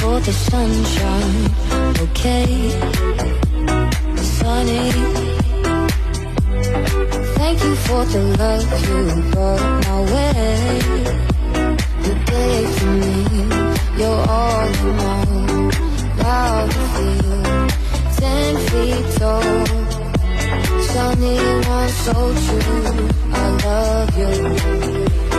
for the sunshine, okay, sunny. Thank you for the love you brought my way. You gave to me, you're all in all. Now you feel 10 feet tall. Sunny one so true, I love you.